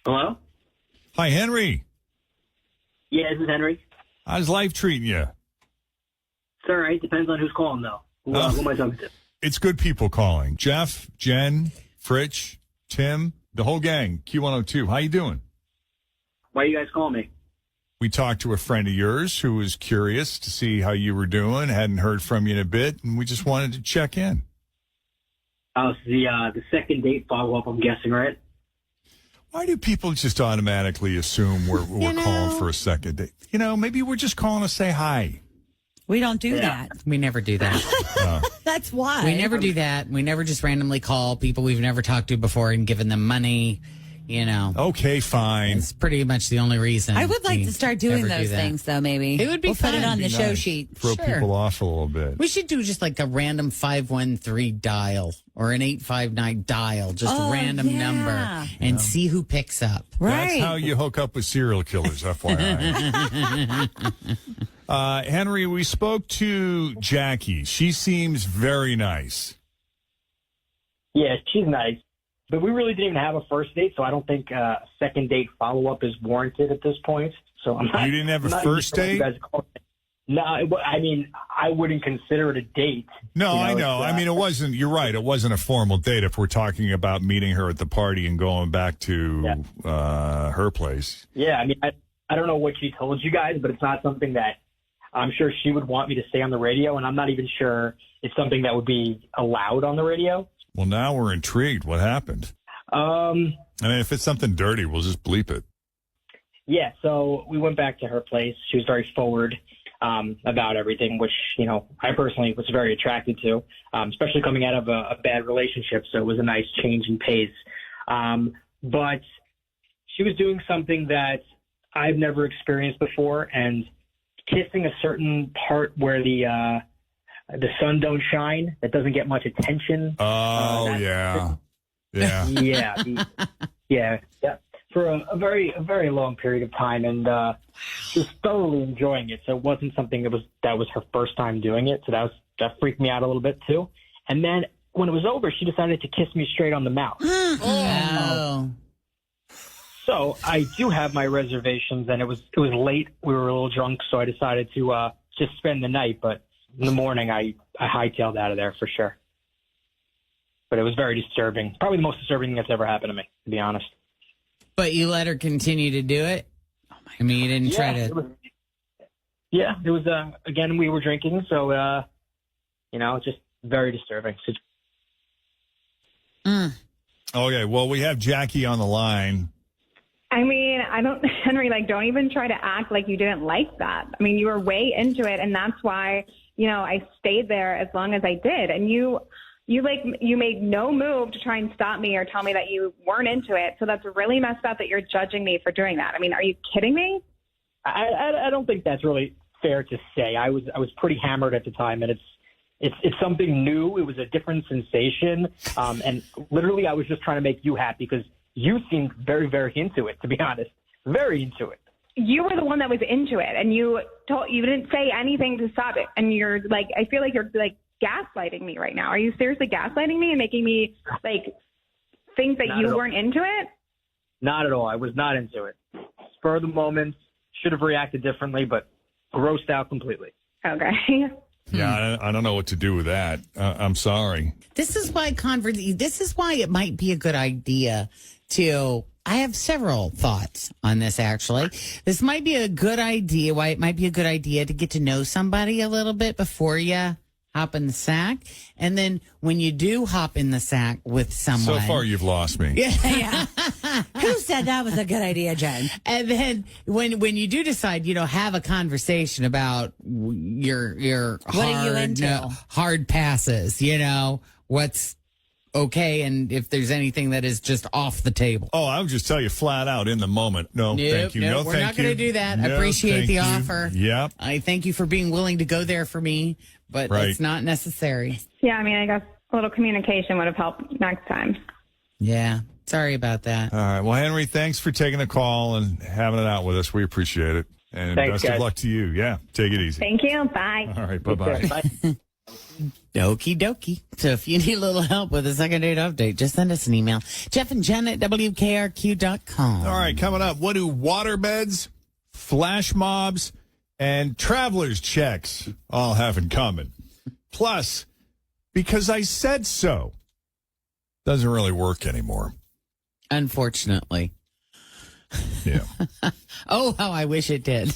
Hello? Hi, Henry. Yeah, this is Henry. How's life treating you? It's all right. Depends on who's calling, though. Who am I talking to? It's good people calling. Jeff, Jen, Fritch, Tim, the whole gang, Q102. How you doing? Why you guys calling me? We talked to a friend of yours who was curious to see how you were doing, hadn't heard from you in a bit, and we just wanted to check in. Oh, it's the second date follow-up, I'm guessing, right? Why do people just automatically assume we're calling for a second date? You know, maybe we're just calling to say hi. We don't do that. We never do that. That's why. We never do that. We never just randomly call people we've never talked to before and given them money. You know. Okay, fine. It's pretty much the only reason. I would like to start doing those things, though, maybe. It would be we'll fun. put it on the Be show nice. sheet. Throw Sure. people off a little bit. We should do just like a random 513 dial or an 859 dial, just a random number, and see who picks up. Right. That's how you hook up with serial killers, FYI. Henry, we spoke to Jackie. She seems very nice. Yeah, she's nice. But we really didn't even have a first date, so I don't think a second date follow-up is warranted at this point. So I'm not. You didn't have a I'm not first even sure what date? you guys are calling it. No, I mean, I wouldn't consider it a date. No, You I know. it's, I mean, it wasn't, you're right. It wasn't a formal date if we're talking about meeting her at the party and going back to her place. Yeah, I mean, I don't know what she told you guys, but it's not something that I'm sure she would want me to say on the radio, and I'm not even sure it's something that would be allowed on the radio. Well, now we're intrigued. What happened? I mean, if it's something dirty, we'll just bleep it. Yeah, so we went back to her place. She was very forward about everything, which, you know, I personally was very attracted to, especially coming out of a bad relationship. So it was a nice change in pace. But she was doing something that I've never experienced before, and kissing a certain part where the sun don't shine, that doesn't get much attention. Oh, yeah. Yeah. Yeah. For a very long period of time, and she was thoroughly enjoying it. So it wasn't something that was her first time doing it. So that freaked me out a little bit too. And then when it was over, she decided to kiss me straight on the mouth. Oh. So I do have my reservations, and it was late. We were a little drunk, so I decided to just spend the night. But in the morning, I hightailed out of there for sure. But it was very disturbing. Probably the most disturbing thing that's ever happened to me, to be honest. But you let her continue to do it? I mean, you didn't try to. It was again, we were drinking, so, just very disturbing. Okay, well, we have Jackie on the line. I mean, Henry, don't even try to act like you didn't like that. I mean, you were way into it, and that's why, I stayed there as long as I did. And you made no move to try and stop me or tell me that you weren't into it. So that's really messed up that you're judging me for doing that. I mean, are you kidding me? I don't think that's really fair to say. I was pretty hammered at the time, and it's something new. It was a different sensation, and literally, I was just trying to make you happy because you seemed very, very into it. To be honest, very into it. You were the one that was into it, and you didn't say anything to stop it. And you're I feel like you're gaslighting me right now. Are you seriously gaslighting me and making me think that you weren't into it? Not at all. I was not into it. Spur of the moment, should have reacted differently, but grossed out completely. Okay. Yeah, I don't know what to do with that. I'm sorry. This is why it might be a good idea to. I have several thoughts on this, actually. This might be a good idea. Why it might be a good idea to get to know somebody a little bit before you hop in the sack. And then when you do hop in the sack with someone. So far, you've lost me. Yeah. Who said that was a good idea, Jen? And then when you do decide, have a conversation about your What are you into? hard passes, what's okay, and if there's anything that is just off the table. Oh, I would just tell you flat out in the moment. No, thank you. No, we're thank not going to you. do that. I No, appreciate thank the you. offer. Yep. I thank you for being willing to go there for me, but it's not necessary. Yeah, I mean, I guess a little communication would have helped next time. Yeah. Sorry about that. All right. Well, Henry, thanks for taking the call and having it out with us. We appreciate it. And Thanks, best guys. of luck to you. Yeah. Take it easy. Thank you. Bye. All right. Bye-bye. Bye. Okie dokie. So if you need a little help with a second date update, just send us an email. Jeff and Jen at WKRQ.com. All right, coming up, what do waterbeds, flash mobs, and traveler's checks all have in common? Plus, because I said so, doesn't really work anymore. Unfortunately. Yeah. Oh, how I wish it did.